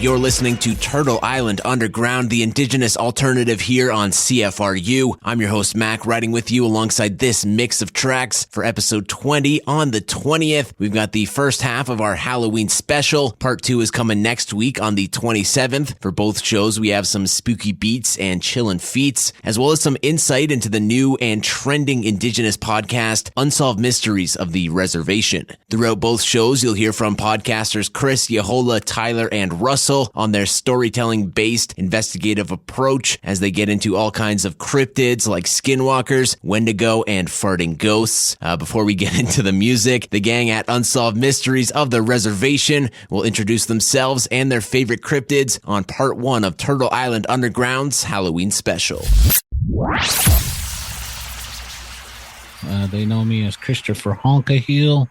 You're listening to Turtle Island Underground, the indigenous alternative here on CFRU. I'm your host, Mac, riding with you alongside this mix of tracks for episode 20 on the 20th. We've got the first half of our Halloween special. Part 2 is coming next week on the 27th. For both shows, we have some spooky beats and chillin' feats, as well as some insight into the new and trending indigenous podcast, Unsolved Mysteries of the Reservation. Throughout both shows, you'll hear from podcasters Chris, Yehola, Tyler, and Russell on their storytelling-based investigative approach as they get into all kinds of cryptids like skinwalkers, Wendigo, and farting ghosts. Before we get into the music, the gang at Unsolved Mysteries of the Reservation will introduce themselves and their favorite cryptids on part 1 of Turtle Island Underground's Halloween special. They know me as Christopher Honka Hill.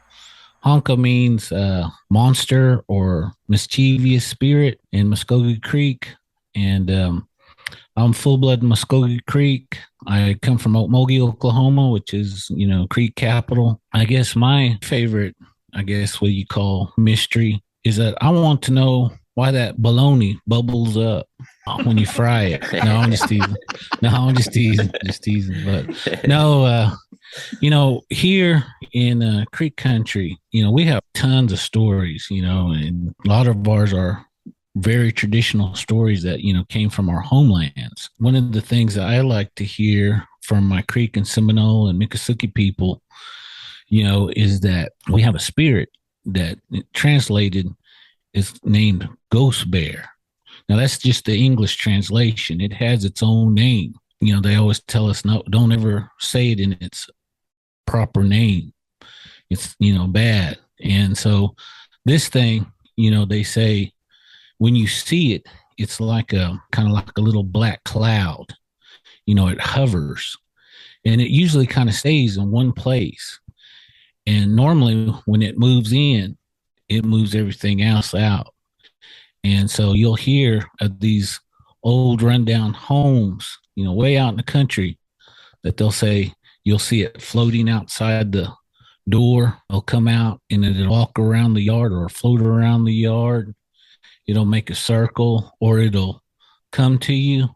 Honka means monster or mischievous spirit in Muskogee Creek. And I'm full-blood Muskogee Creek. I come from Okmulgee, Oklahoma, which is, Creek capital. I guess my favorite, what you call mystery, is that I want to know why that bologna bubbles up when you fry it. No, I'm just teasing. Just teasing. But no, here in Creek Country, we have tons of stories, and a lot of ours are very traditional stories that, came from our homelands. One of the things that I like to hear from my Creek and Seminole and Miccosukee people, is that we have a spirit that translated is named Ghost Bear. Now, that's just the English translation. It has its own name. They always tell us, no, don't ever say it in its proper name. It's, bad. And so this thing, they say when you see it, it's like kind of like a little black cloud. It hovers and it usually kind of stays in one place. And normally when it moves in, it moves everything else out. And so you'll hear of these old rundown homes, way out in the country, that they'll say you'll see it floating outside the door. It'll come out and it'll walk around the yard or float around the yard. It'll make a circle or it'll come to you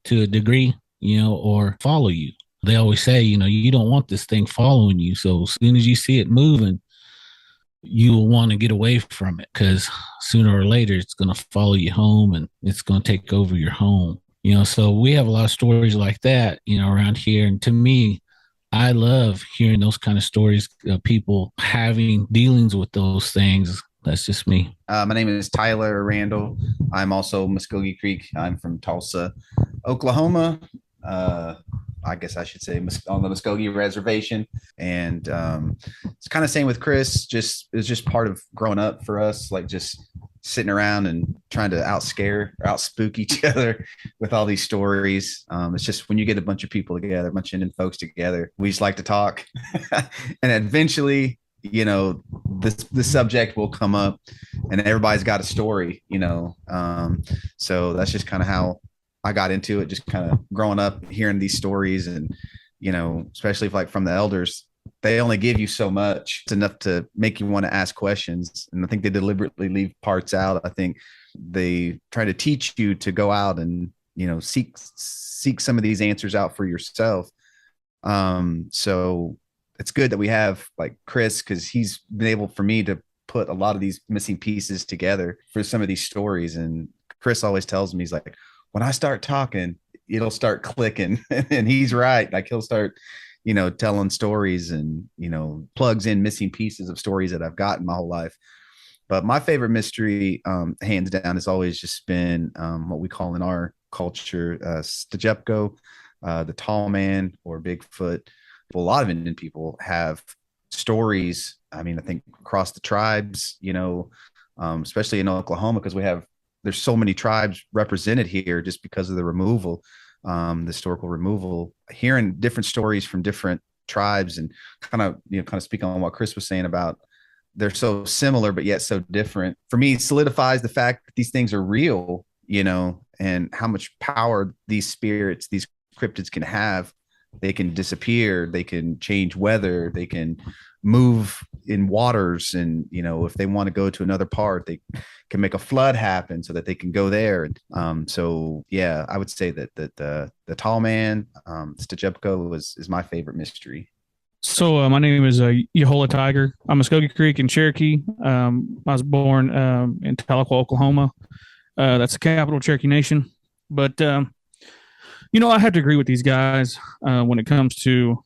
to a degree, or follow you. They always say, you don't want this thing following you. So as soon as you see it moving, you will want to get away from it because sooner or later it's going to follow you home and it's going to take over your home. So we have a lot of stories like that, around here. And to me, I love hearing those kind of stories of people having dealings with those things. That's just me. My name is Tyler Randall. I'm also Muskogee Creek. I'm from Tulsa, Oklahoma. I guess I should say on the Muskogee Reservation. And it's kind of same with Chris. It's just part of growing up for us, like just sitting around and trying to outspook each other with all these stories. It's just when you get a bunch of people together, a bunch of Indian folks together, we just like to talk. And eventually, the subject will come up and everybody's got a story, so that's just kind of how I got into it, just kind of growing up, hearing these stories and, especially if like from the elders, they only give you so much. It's enough to make you want to ask questions. And I think they deliberately leave parts out. I think they try to teach you to go out and, seek some of these answers out for yourself. So it's good that we have like Chris, because he's been able for me to put a lot of these missing pieces together for some of these stories. And Chris always tells me, he's like, when I start talking, it'll start clicking. And he's right. Like he'll start, telling stories and, plugs in missing pieces of stories that I've gotten my whole life. But my favorite mystery, hands down, has always just been what we call in our culture, Stajepko, the tall man or Bigfoot. Well, a lot of Indian people have stories. I mean, I think across the tribes, especially in Oklahoma, because there's so many tribes represented here just because of the removal, the historical removal, hearing different stories from different tribes and kind of speaking on what Chris was saying about they're so similar, but yet so different. For me, it solidifies the fact that these things are real, and how much power these spirits, these cryptids can have. They can disappear. They can change weather. They can, move in waters, and if they want to go to another part, they can make a flood happen so that they can go there. So yeah, I would say that the tall man, Stajepko, is my favorite mystery. So my name is Yehola Tiger. I'm Muskogee Creek in Cherokee. I was born in Tahlequah, Oklahoma. That's the capital of Cherokee Nation. But I have to agree with these guys when it comes to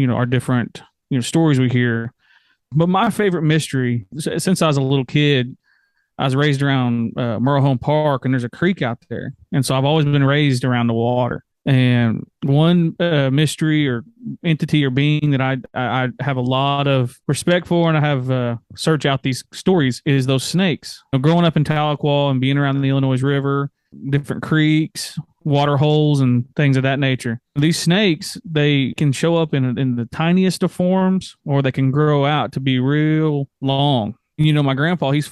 our different stories we hear. But my favorite mystery, since I was a little kid, I was raised around Merle Home Park, and there's a creek out there, and so I've always been raised around the water. And one mystery or entity or being that I have a lot of respect for, and I have search out these stories, is those snakes. Growing up in Tahlequah and being around the Illinois River, different creeks, water holes, and things of that nature. These snakes, they can show up in the tiniest of forms, or they can grow out to be real long. My grandpa, he was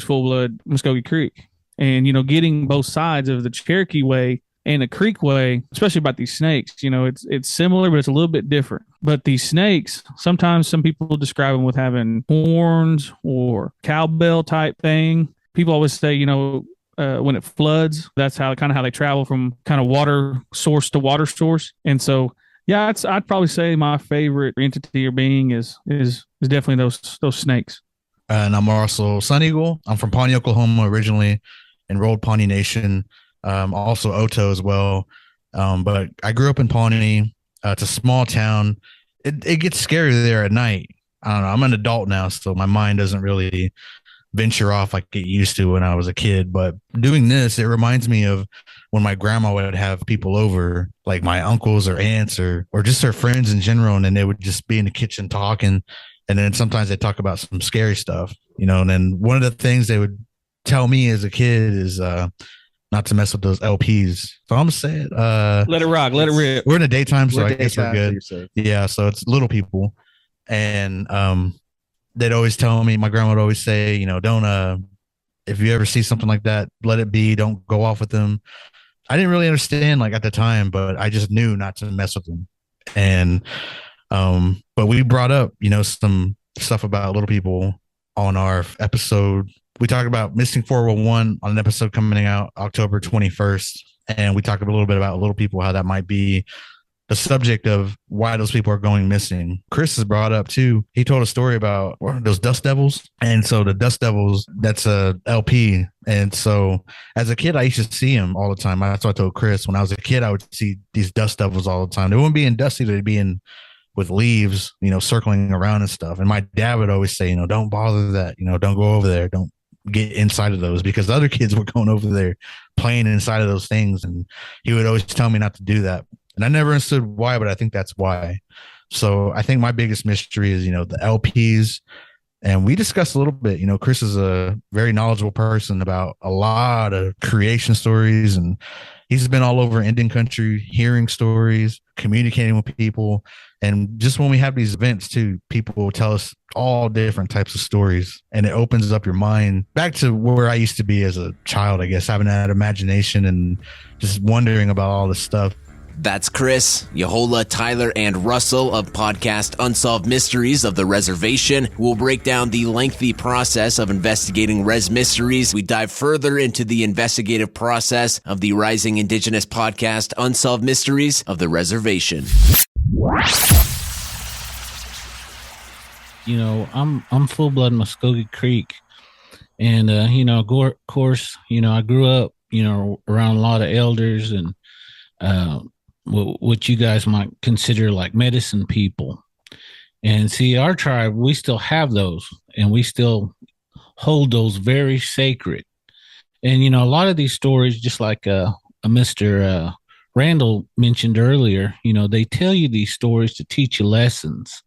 full blood Muskogee Creek, and getting both sides of the Cherokee way and the Creek way, especially about these snakes, it's similar, but it's a little bit different. But these snakes, sometimes some people describe them with having horns or cowbell type thing. People always say, when it floods, that's how they travel from kind of water source to water source. And so, yeah, I'd probably say my favorite entity or being is definitely those snakes. And I'm also Sun Eagle. I'm from Pawnee, Oklahoma, originally, enrolled Pawnee Nation. Also Oto as well. But I grew up in Pawnee. It's a small town. It gets scary there at night. I don't know. I'm an adult now, so my mind doesn't really venture off like it used to when I was a kid. But doing this, it reminds me of when my grandma would have people over, like my uncles or aunts or just her friends in general, and then they would just be in the kitchen talking. And then sometimes they talk about some scary stuff, and then one of the things they would tell me as a kid is not to mess with those LPs. So I'm gonna say it. Let it rock. Let it rip. We're in the daytime, so I guess we're good. Yeah, so it's little people. And they'd always tell me, my grandma would always say, don't if you ever see something like that, let it be. Don't go off with them. I didn't really understand like at the time, but I just knew not to mess with them. And but we brought up, some stuff about little people on our episode. We talked about Missing 411 on an episode coming out October 21st. And we talked a little bit about little people, how that might be the subject of why those people are going missing. Chris has brought up too. He told a story about those dust devils. And so the dust devils, that's a LP. And so as a kid, I used to see them all the time. That's what I told Chris. When I was a kid, I would see these dust devils all the time. They wouldn't be in dusty, they'd be in with leaves, circling around and stuff. And my dad would always say, don't bother that, don't go over there. Don't get inside of those, because the other kids were going over there playing inside of those things. And he would always tell me not to do that. And I never understood why, but I think that's why. So I think my biggest mystery is, the LPs. And we discussed a little bit, Chris is a very knowledgeable person about a lot of creation stories, and he's been all over Indian country, hearing stories, communicating with people. And just when we have these events too, people will tell us all different types of stories, and it opens up your mind back to where I used to be as a child, I guess, having that imagination and just wondering about all this stuff. That's Chris, Yehola, Tyler, and Russell of podcast Unsolved Mysteries of the Reservation, who will break down the lengthy process of investigating res mysteries. We dive further into the investigative process of the rising Indigenous podcast Unsolved Mysteries of the Reservation. I'm full blood Muskogee Creek, and of course, I grew up, around a lot of elders and what you guys might consider like medicine people. And see, our tribe, we still have those, and we still hold those very sacred. And a lot of these stories, just like Mr. Randall mentioned earlier, they tell you these stories to teach you lessons.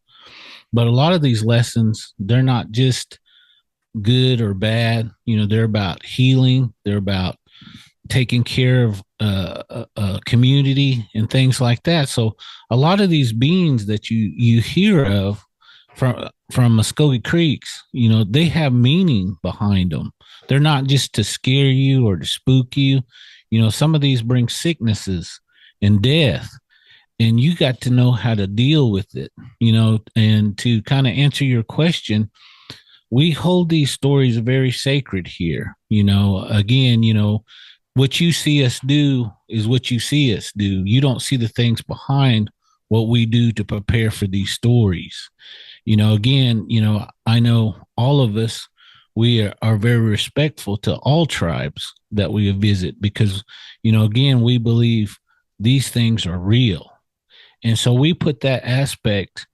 But a lot of these lessons, they're not just good or bad. They're about healing. They're about taking care of a community and things like that. So a lot of these beings that you hear of from Muskogee Creeks, they have meaning behind them. They're not just to scare you or to spook you. Some of these bring sicknesses and death. and you got to know how to deal with it, and to kind of answer your question, we hold these stories very sacred here. Again, what you see us do is what you see us do. You don't see the things behind what we do to prepare for these stories. Again, I know all of us, we are very respectful to all tribes that we visit because, again, we believe these things are real. And so we put that aspect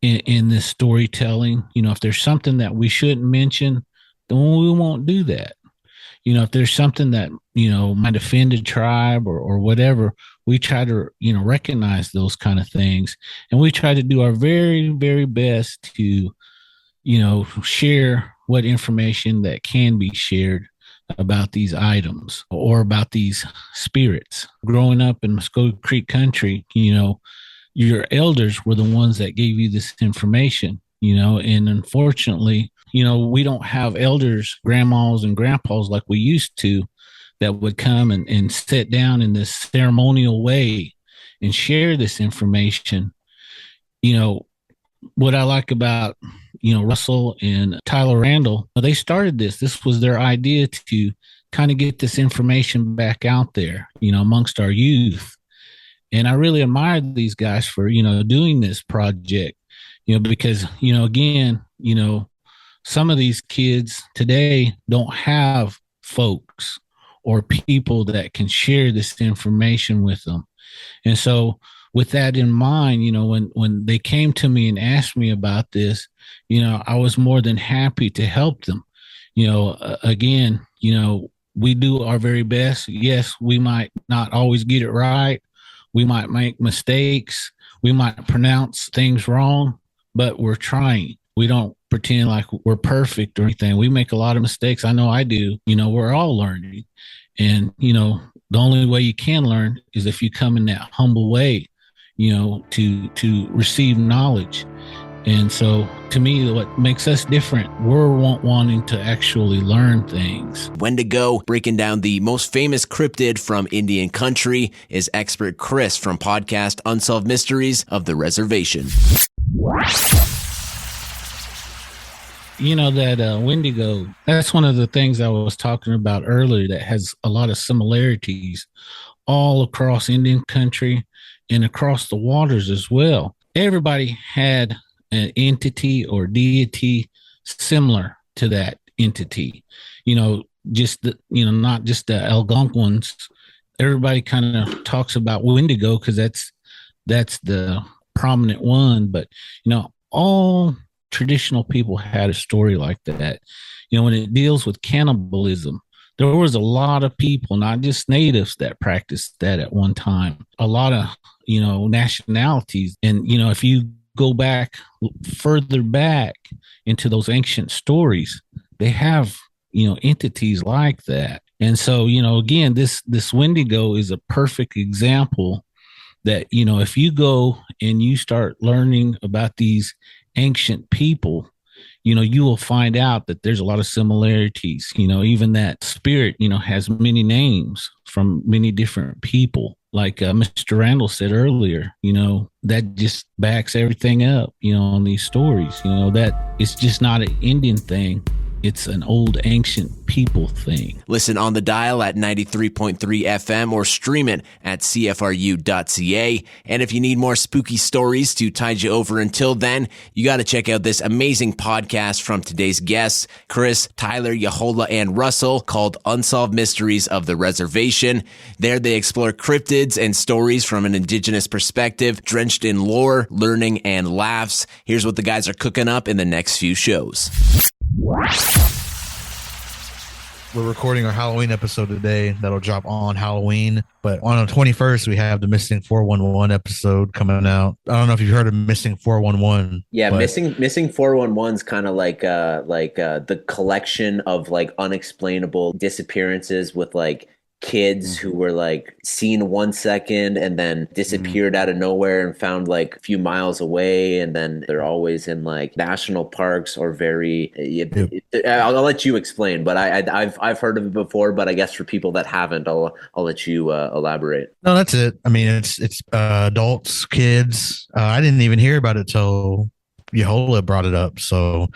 in this storytelling. If there's something that we shouldn't mention, then we won't do that. If there's something that, might offend a tribe or whatever, we try to, recognize those kind of things. And we try to do our very, very best to, share what information that can be shared about these items or about these spirits. Growing up in Muskogee Creek country, your elders were the ones that gave you this information, and unfortunately, we don't have elders, grandmas and grandpas like we used to that would come and sit down in this ceremonial way and share this information. What I like about, Russell and Tyler Randall, they started this. This was their idea to kind of get this information back out there, amongst our youth. And I really admire these guys for, doing this project, because, again, some of these kids today don't have folks or people that can share this information with them. And so with that in mind, when they came to me and asked me about this, I was more than happy to help them. Again, we do our very best. Yes, we might not always get it right. We might make mistakes. We might pronounce things wrong, but we're trying. We don't pretend like we're perfect or anything. We make a lot of mistakes. I know I do. We're all learning. And, the only way you can learn is if you come in that humble way, to receive knowledge. And so to me, what makes us different, we're wanting to actually learn things. Wendigo, breaking down the most famous cryptid from Indian country, is expert Chris from podcast Unsolved Mysteries of the Reservation. That Wendigo, that's one of the things I was talking about earlier that has a lot of similarities all across Indian country and across the waters as well. Everybody had an entity or deity similar to that entity, just not just the Algonquins. Everybody kind of talks about Wendigo because that's the prominent one, but all traditional people had a story like that. When it deals with cannibalism, there was a lot of people, not just natives, that practiced that at one time. A lot of nationalities, and if you go back further back into those ancient stories, they have entities like that. And so again, this Wendigo is a perfect example that if you go and you start learning about these ancient people, you will find out that there's a lot of similarities. Even that spirit has many names from many different people. Like Mr. Randall said earlier, that just backs everything up, on these stories, that it's just not an Indian thing. It's an old ancient people thing. Listen on the dial at 93.3 FM or stream it at cfru.ca. And if you need more spooky stories to tide you over until then, you got to check out this amazing podcast from today's guests, Chris, Tyler, Yahola, and Russell, called Unsolved Mysteries of the Reservation. There they explore cryptids and stories from an indigenous perspective, drenched in lore, learning, and laughs. Here's what the guys are cooking up in the next few shows. We're recording our Halloween episode today. That'll drop on Halloween. But on the 21st, we have the Missing 411 episode coming out. I don't know if you've heard of Missing 411. Yeah, Missing 411 is kind of like the collection of like unexplainable disappearances with like kids who were like seen 1 second and then disappeared out of nowhere and found like a few miles away, and then they're always in like national parks or very I'll let you explain, but I've heard of it before, but I guess for people that haven't, I'll let you elaborate. No, that's it. I mean, it's adults, kids. I didn't even hear about it till Yehola brought it up, so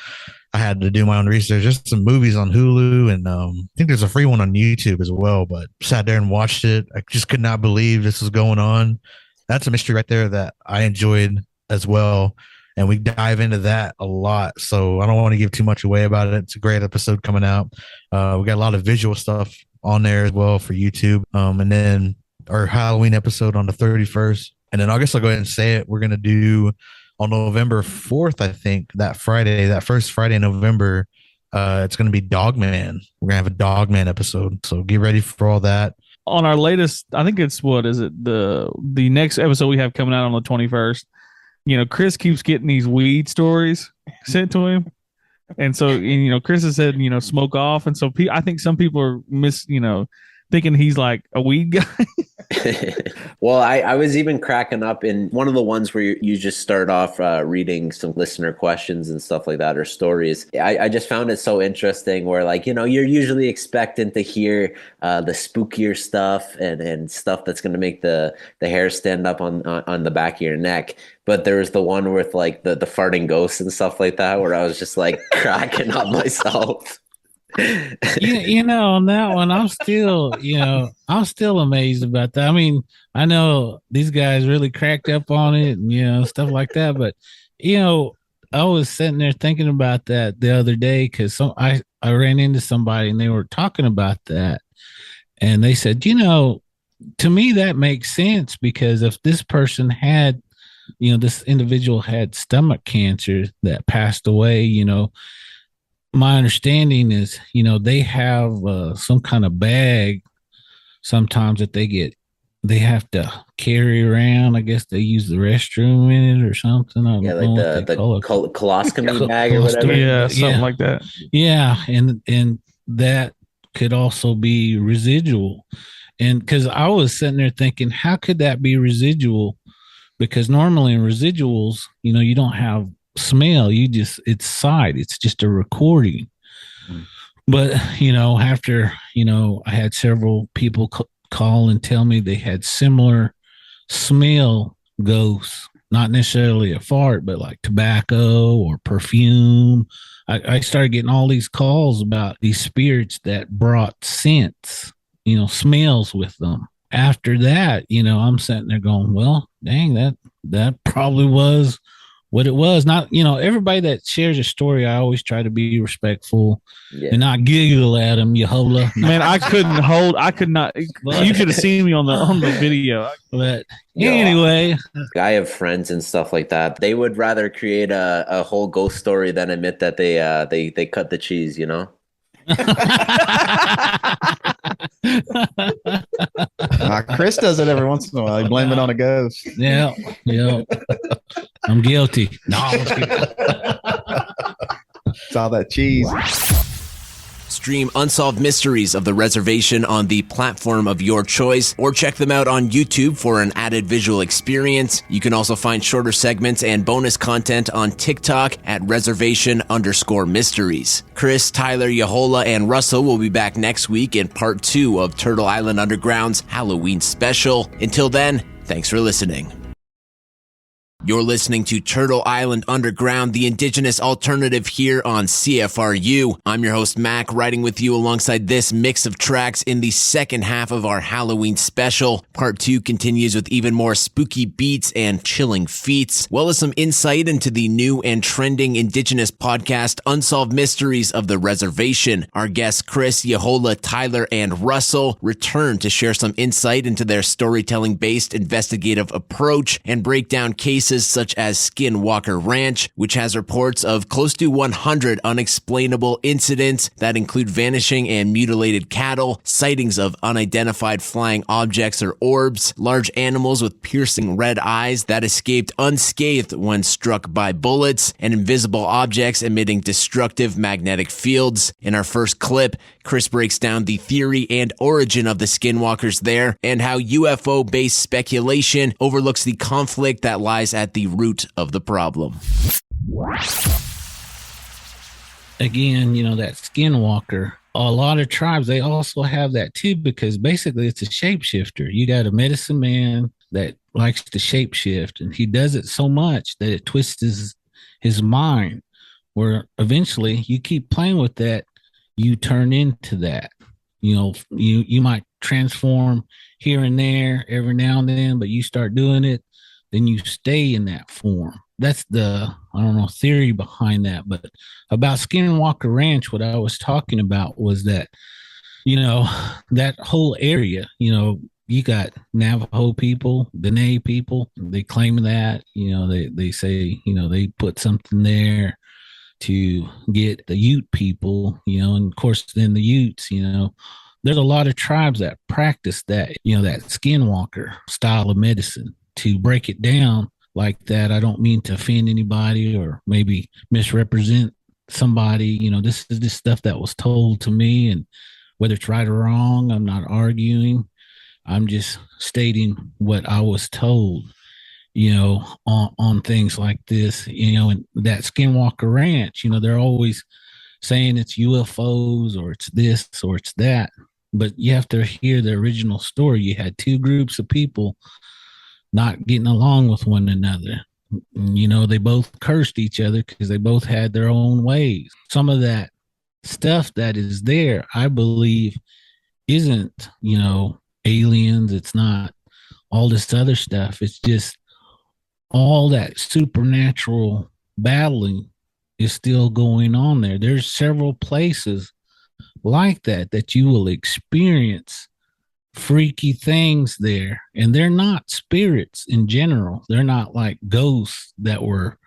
I had to do my own research. Just some movies on Hulu, and I think there's a free one on YouTube as well. But sat there and watched it. I just could not believe this was going on. That's a mystery right there that I enjoyed as well. And we dive into that a lot. So I don't want to give too much away about it. It's a great episode coming out. We got a lot of visual stuff on there as well for YouTube. And then our Halloween episode on the 31st. And then I guess I'll go ahead and say it. We're going to do on November 4th, I think, that Friday, that first Friday in November, it's going to be Dogman. We're going to have a Dogman episode. So get ready for all that. On our latest, I think it's the next episode we have coming out on the 21st. You know, Chris keeps getting these weed stories sent to him. And so, Chris has said, smoke off. And so I think some people are thinking he's like a weed guy. Well, I was even cracking up in one of the ones where you just start off reading some listener questions and stuff like that, or stories. I just found it so interesting where, like, you're usually expecting to hear the spookier stuff and stuff that's going to make the hair stand up on the back of your neck. But there was the one with like the farting ghosts and stuff like that, where I was just like cracking up myself. On that one, I'm still amazed about that. I mean, I know these guys really cracked up on it and, stuff like that. But, I was sitting there thinking about that the other day because I ran into somebody and they were talking about that. And they said, to me, that makes sense because if this person had, this individual had stomach cancer that passed away, my understanding is, they have some kind of bag sometimes that they have to carry around. I guess they use the restroom in it or something. I don't know like the coloscopy bag or whatever. Yeah, something like that. Yeah, and that could also be residual. And because I was sitting there thinking, how could that be residual? Because normally in residuals, you don't have smell, it's sight, it's just a recording. But after I had several people call and tell me they had similar smell ghosts, not necessarily a fart, but like tobacco or perfume. I started getting all these calls about these spirits that brought scents, smells with them. After that, I'm sitting there going, well, dang, that probably was what it was. Not, everybody that shares a story, I always try to be respectful and not giggle at them, Yehola. Man, I could not. You could have seen me on the video. But anyway. I have friends and stuff like that. They would rather create a whole ghost story than admit that they cut the cheese, Chris does it every once in a while. He blames it on a ghost. Yeah. I'm guilty. No, I'm kidding. It's all that cheese. Stream Unsolved Mysteries of the Reservation on the platform of your choice, or check them out on YouTube for an added visual experience. You can also find shorter segments and bonus content on TikTok at reservation_mysteries. Chris, Tyler, Yehola, and Russell will be back next week in part 2 of Turtle Island Underground's Halloween special. Until then, thanks for listening. You're listening to Turtle Island Underground, the indigenous alternative here on CFRU. I'm your host, Mac, riding with you alongside this mix of tracks in the second half of our Halloween special. Part 2 continues with even more spooky beats and chilling feats, well as some insight into the new and trending indigenous podcast, Unsolved Mysteries of the Reservation. Our guests, Chris, Yehola, Tyler, and Russell, return to share some insight into their storytelling-based investigative approach and break down cases places such as Skinwalker Ranch, which has reports of close to 100 unexplainable incidents that include vanishing and mutilated cattle, sightings of unidentified flying objects or orbs, large animals with piercing red eyes that escaped unscathed when struck by bullets, and invisible objects emitting destructive magnetic fields. In our first clip, Chris breaks down the theory and origin of the skinwalkers there and how UFO-based speculation overlooks the conflict that lies at the root of the problem. Again, that skinwalker, a lot of tribes, they also have that too, because basically it's a shapeshifter. You got a medicine man that likes to shapeshift, and he does it so much that it twists his mind, where eventually you keep playing with that, you turn into that. You might transform here and there every now and then, but you start doing it, then you stay in that form. That's the, theory behind that. But about Skinwalker Ranch, what I was talking about was that, that whole area, you got Navajo people, Dene people, they claim that, they say, they put something there to get the Ute people, and of course, then the Utes, there's a lot of tribes that practice that, that skinwalker style of medicine. To break it down like that, I don't mean to offend anybody or maybe misrepresent somebody. This is just stuff that was told to me, and whether it's right or wrong, I'm not arguing. I'm just stating what I was told, on things like this, and that Skinwalker Ranch, they're always saying it's UFOs or it's this or it's that. But you have to hear the original story. You had two groups of people not getting along with one another. They both cursed each other because they both had their own ways. Some of that stuff that is there, I believe, isn't, aliens. It's not all this other stuff. It's just all that supernatural battling is still going on there. There's several places like that you will experience freaky things there, and they're not spirits in general. They're not like ghosts that were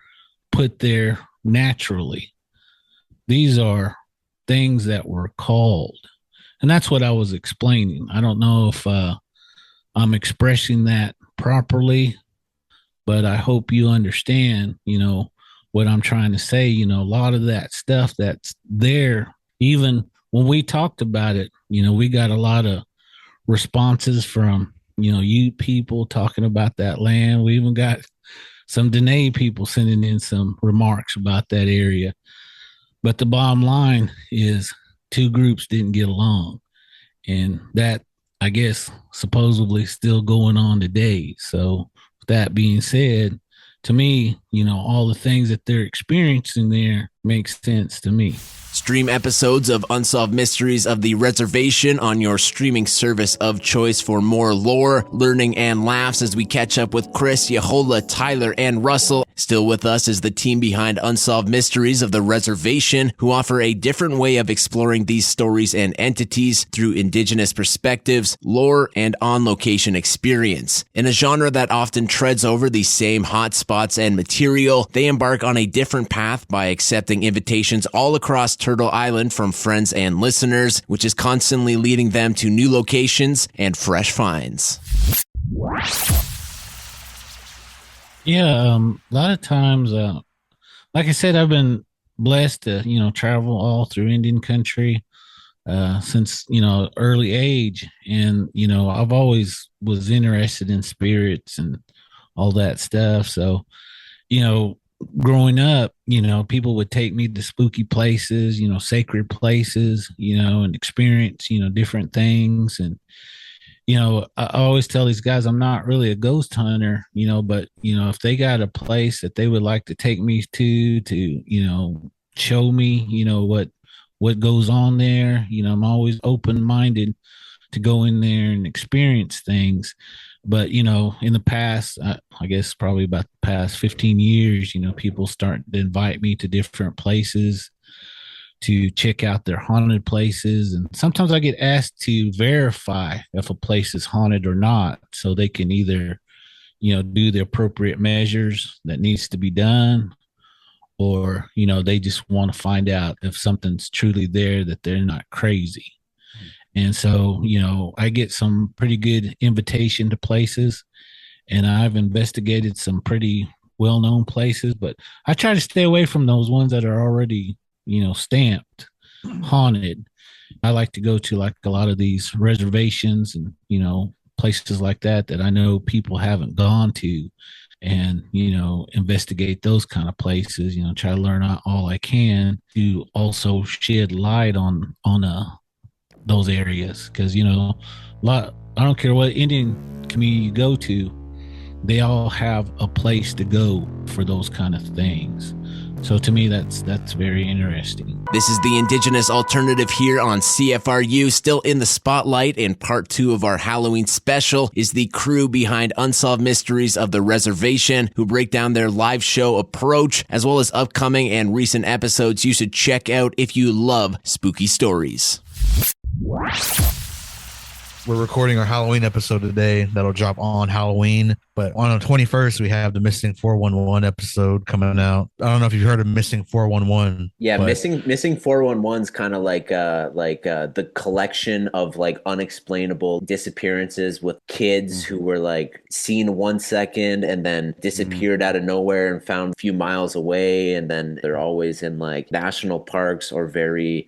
put there naturally. These are things that were called, and that's what I was explaining. I don't know if I'm expressing that properly, but I hope you understand, what I'm trying to say. A lot of that stuff that's there, even when we talked about it, we got a lot of responses from, you people talking about that land. We even got some Dene people sending in some remarks about that area. But the bottom line is two groups didn't get along. And that, I guess, supposedly still going on today. So with that being said, to me, all the things that they're experiencing there makes sense to me. Stream episodes of Unsolved Mysteries of the Reservation on your streaming service of choice for more lore, learning, and laughs as we catch up with Chris, Yehola, Tyler, and Russell. Still with us is the team behind Unsolved Mysteries of the Reservation, who offer a different way of exploring these stories and entities through indigenous perspectives, lore, and on-location experience. In a genre that often treads over the same hot spots and material, they embark on a different path by accepting invitations all across Turtle Island from friends and listeners, which is constantly leading them to new locations and fresh finds. Yeah, a lot of times, like I said, I've been blessed to, travel all through Indian country since, early age. And, I've always was interested in spirits and all that stuff. So, growing up, people would take me to spooky places, sacred places, and experience, different things. And, I always tell these guys, I'm not really a ghost hunter, but, if they got a place that they would like to take me to, show me, what goes on there, I'm always open-minded to go in there and experience things. But, in the past, I guess probably about the past 15 years, people start to invite me to different places to check out their haunted places. And sometimes I get asked to verify if a place is haunted or not, so they can either, do the appropriate measures that needs to be done, or, they just want to find out if something's truly there, that they're not crazy. And so, I get some pretty good invitation to places, and I've investigated some pretty well-known places, but I try to stay away from those ones that are already, stamped haunted. I like to go to like a lot of these reservations and, places like that I know people haven't gone to, and, investigate those kind of places, try to learn all I can to also shed light on those areas. Cause, I don't care what Indian community you go to, they all have a place to go for those kind of things. So to me, that's very interesting. This is the Indigenous Alternative here on CFRU. Still in the spotlight in part 2 of our Halloween special is the crew behind Unsolved Mysteries of the Reservation, who break down their live show approach, as well as upcoming and recent episodes you should check out if you love spooky stories. We're recording our Halloween episode today. That'll drop on Halloween. But on the 21st, we have the Missing 411 episode coming out. I don't know if you've heard of Missing 411. Yeah, Missing 411 is kind of like the collection of like unexplainable disappearances with kids who were like seen 1 second and then disappeared out of nowhere and found a few miles away, and then they're always in like national parks or very.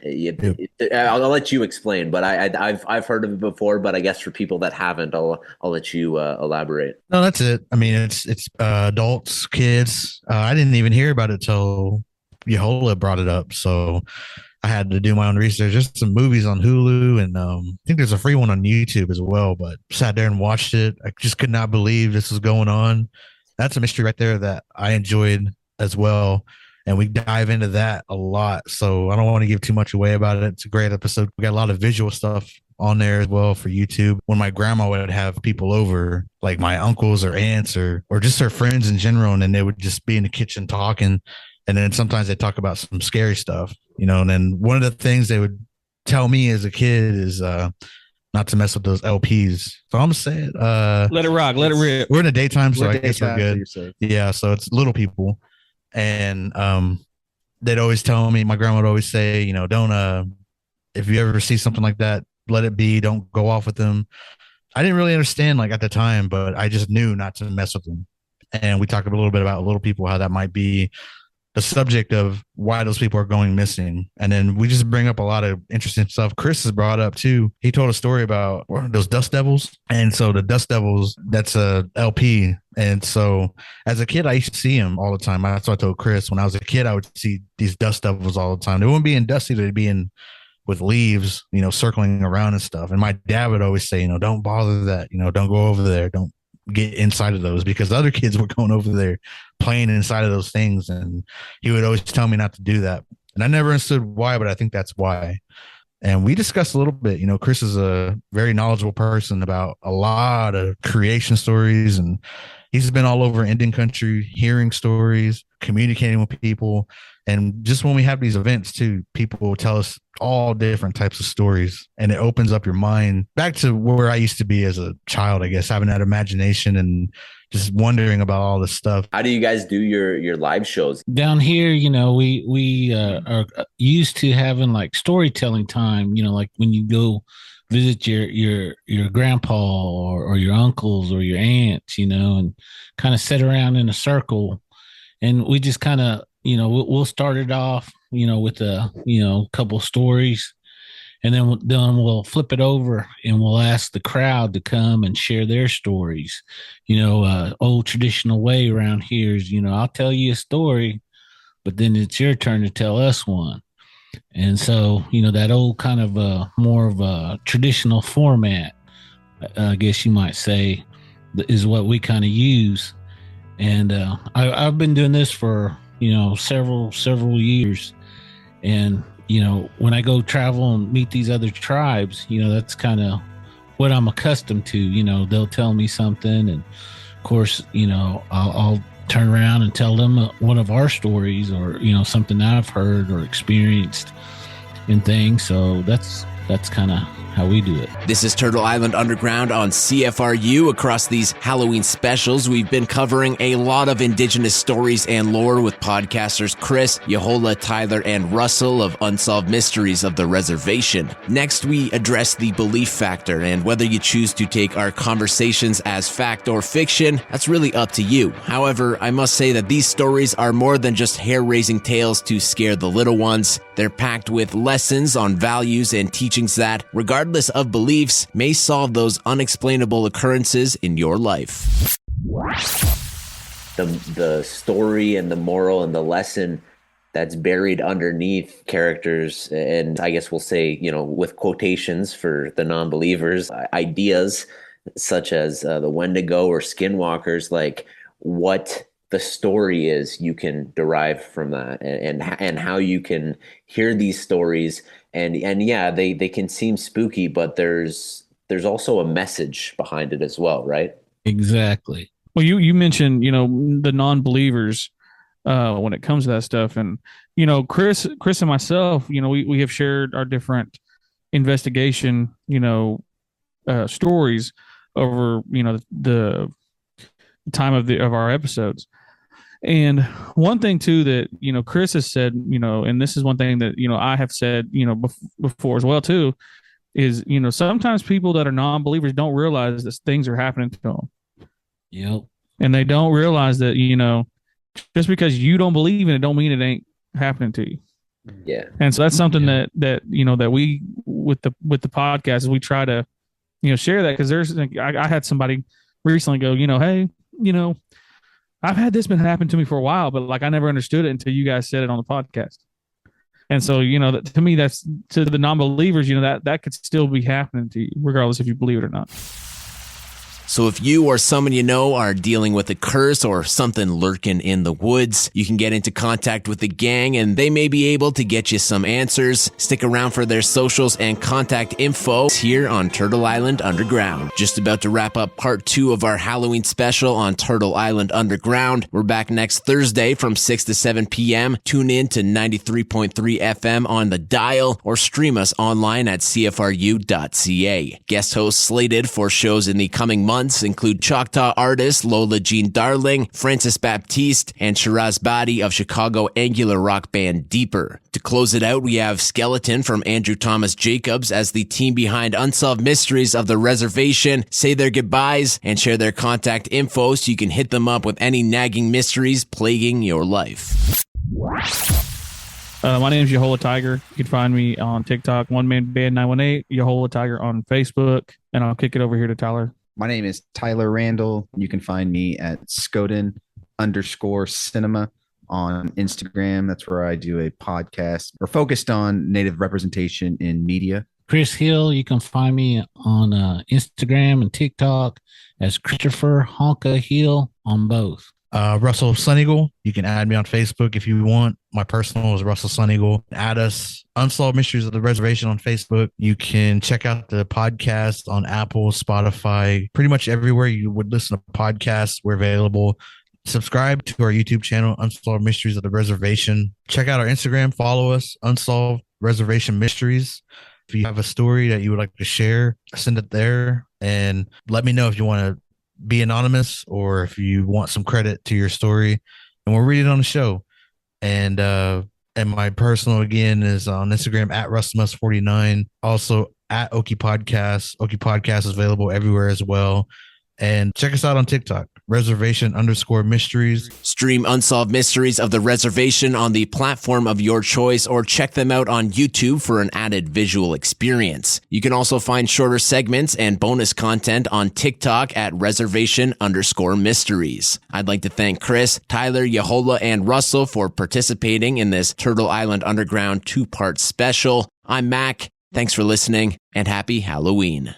I'll let you explain, but I've heard of it before. But I guess for people that haven't, I'll let you elaborate. No, that's it. I mean, it's adults, kids. I didn't even hear about it till Yehola brought it up, so I had to do my own research. Just some movies on Hulu, and I think there's a free one on YouTube as well. But sat there and watched it. I just could not believe this was going on. That's a mystery right there that I enjoyed as well. And we dive into that a lot. So I don't want to give too much away about it. It's a great episode. We got a lot of visual stuff on there as well for YouTube. When my grandma would have people over, like my uncles or aunts or just her friends in general, and then they would just be in the kitchen talking. And then sometimes they talk about some scary stuff, and then one of the things they would tell me as a kid is not to mess with those LPs. So I'm gonna say it. Let it rock, let it rip. We're in the daytime, so I guess we're good. Yeah, so it's little people. And they'd always tell me, my grandma would always say, don't if you ever see something like that, let it be, don't go off with them. I didn't really understand like at the time, but I just knew not to mess with them. And we talked a little bit about little people, how that might be the subject of why those people are going missing. And then we just bring up a lot of interesting stuff. Chris has brought up too. He told a story about those dust devils. And so the dust devils, that's a LP. And so as a kid, I used to see them all the time. That's what I told Chris. When I was a kid, I would see these dust devils all the time. They wouldn't be in dusty, they'd be in with leaves, circling around and stuff. And my dad would always say, don't bother that, don't go over there. Don't get inside of those, because the other kids were going over there playing inside of those things. And he would always tell me not to do that. And I never understood why, but I think that's why. And we discussed a little bit, Chris is a very knowledgeable person about a lot of creation stories, and he's been all over Indian country, hearing stories, communicating with people. And just when we have these events too, people will tell us all different types of stories, and it opens up your mind back to where I used to be as a child, I guess, having that imagination and just wondering about all this stuff. How do you guys do your live shows? Down here, we are used to having like storytelling time, like when you go visit your grandpa or your uncles or your aunts, and kind of sit around in a circle. And we just kind of, we'll start it off, with a, couple stories, and then we'll flip it over and we'll ask the crowd to come and share their stories. Old traditional way around here is, I'll tell you a story, but then it's your turn to tell us one. And so, that old kind of more of a traditional format, I guess you might say, is what we kind of use. And I've been doing this for, several years. And, when I go travel and meet these other tribes, that's kind of what I'm accustomed to. They'll tell me something. And of course, I'll turn around and tell them one of our stories, or, something that I've heard or experienced and things. So that's kind of how we do it. This is Turtle Island Underground on CFRU. Across these Halloween specials, we've been covering a lot of indigenous stories and lore with podcasters Chris, Yehola, Tyler, and Russell of Unsolved Mysteries of the Reservation. Next, we address the belief factor and whether you choose to take our conversations as fact or fiction, that's really up to you. However, I must say that these stories are more than just hair-raising tales to scare the little ones. They're packed with lessons on values and teachings that, regardless of beliefs, may solve those unexplainable occurrences in your life. The story and the moral and the lesson that's buried underneath characters, and I guess we'll say, with quotations for the non-believers, ideas such as the Wendigo or Skinwalkers, like what the story is you can derive from that, and how you can hear these stories, and yeah, they can seem spooky, but there's also a message behind it as well, right? Exactly. Well, you mentioned, the non-believers when it comes to that stuff. And, Chris and myself, we have shared our different investigation, stories over, the time of our episodes. And one thing too that, Chris has said, and this is one thing that, I have said, before as well too, is, sometimes people that are non-believers don't realize that things are happening to them. Yep. And they don't realize that, just because you don't believe in it, don't mean it ain't happening to you. Yeah. And so that's something that that we, with the podcast, we try to, share that. Cause I had somebody recently go, hey, I've had this been happening to me for a while, but like, I never understood it until you guys said it on the podcast. And so, to me, that's, to the non-believers, that could still be happening to you, regardless if you believe it or not. So if you or someone you know are dealing with a curse or something lurking in the woods, you can get into contact with the gang and they may be able to get you some answers. Stick around for their socials and contact info here on Turtle Island Underground. Just about to wrap up part 2 of our Halloween special on Turtle Island Underground. We're back next Thursday from 6 to 7 p.m. Tune in to 93.3 FM on the dial or stream us online at cfru.ca. Guest hosts slated for shows in the coming months include Choctaw artist Lola Jean Darling, Francis Baptiste, and Shiraz Badi of Chicago Angular rock band Deeper. To close it out, we have Skeleton from Andrew Thomas Jacobs as the team behind Unsolved Mysteries of the Reservation say their goodbyes and share their contact info so you can hit them up with any nagging mysteries plaguing your life. My name is Yehola Tiger. You can find me on TikTok, One Man Band 918, Yehola Tiger on Facebook, and I'll kick it over here to Tyler. My name is Tyler Randall. You can find me at Skoden_cinema on Instagram. That's where I do a podcast. We're focused on Native representation in media. Chris Hill, you can find me on Instagram and TikTok as Christopher Honka Hill on both. Russell Suneagle. You can add me on Facebook if you want. My personal is Russell Suneagle. Add us, Unsolved Mysteries of the Reservation on Facebook. You can check out the podcast on Apple, Spotify, pretty much everywhere you would listen to podcasts. We're available. Subscribe to our YouTube channel, Unsolved Mysteries of the Reservation. Check out our Instagram. Follow us, Unsolved Reservation Mysteries. If you have a story that you would like to share, send it there and let me know if you want to be anonymous or if you want some credit to your story, and we'll read it on the show. And my personal again is on Instagram at RustMus49, also at Okie Podcast. Okie Podcast is available everywhere as well. And check us out on TikTok, Reservation_Mysteries. Stream Unsolved Mysteries of the Reservation on the platform of your choice or check them out on YouTube for an added visual experience. You can also find shorter segments and bonus content on TikTok at Reservation_Mysteries. I'd like to thank Chris, Tyler, Yehola, and Russell for participating in this Turtle Island Underground 2-part special. I'm Mac. Thanks for listening and happy Halloween.